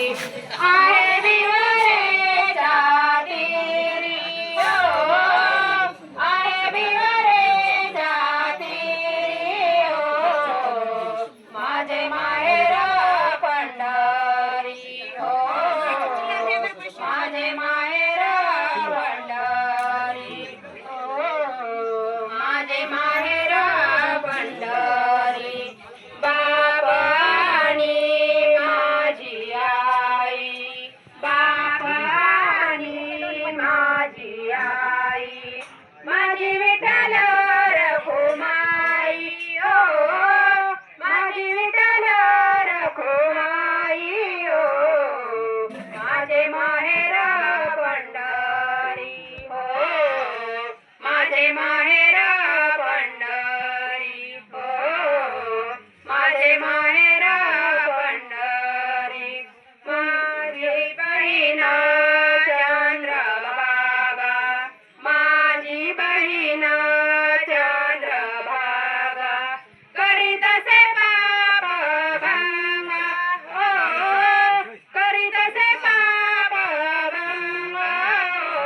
आहे भिवरेच्या तीरी हो, आहे भिवरेच्या तीरी हो, माझे माहेर पंढरी हो, माझे माहेर पंढरी हो, माझे माहेर पंढरी. बाबा आणि माझी आई, बाबा आणि माझी आई, माझी विठ्ठल रखुमाई ओ, माझी विठ्ठल रखुमाई ओ, माझे माहेर पंढरी हो, माझे माहेर पंढरी हो, माझे माहेर पंढरी. माझी बहीण चंद्रभागा, माझी बहीण चंद्रभागा, करीत असे पाप भंगा ओ, करीत असे पाप भंगा ओ,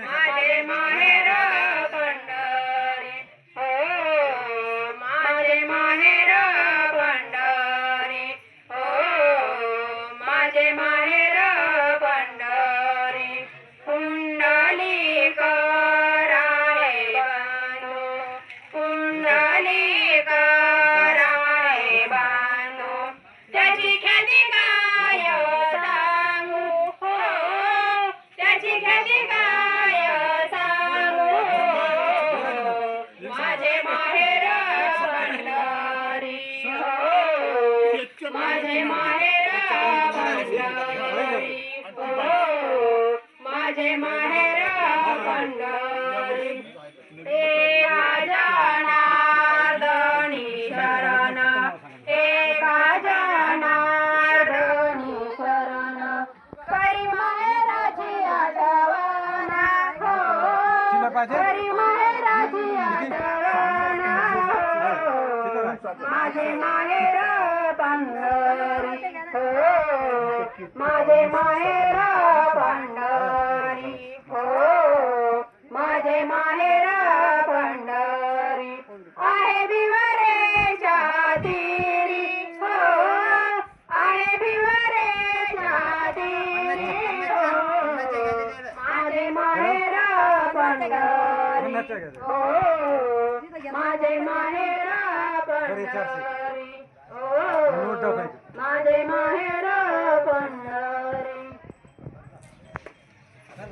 माझे माहेर पंढरी हो, माझे माहेर पंढरी हो, माझे माहेर पंढरी. पुंडलिक राहे बांधो, पुंडलिक राहे बांधो, त्याची ख्याती काय सांगू हो, त्याची ख्याती काय सांगू हो, माझे माहेर पंढरी हो, माझे माहेर पंढरी हो, माझे माहेर पंढरी. हे जनार्दनी शरण, हे जनार्दनी शरण, करी माहेराची आठवण हो, करी माहेराची आठवण हो, माझे माहेर पंढरी हो, माझे माहेर पंढरी हो, माझे माहेर पंढरी. आहे भिवरेच्या तीरी हो, आहे भिवरेच्या तीरी हो, माझे माहेर पंढरी हो, माझे माहेर पंढरी हो, माझे माहेर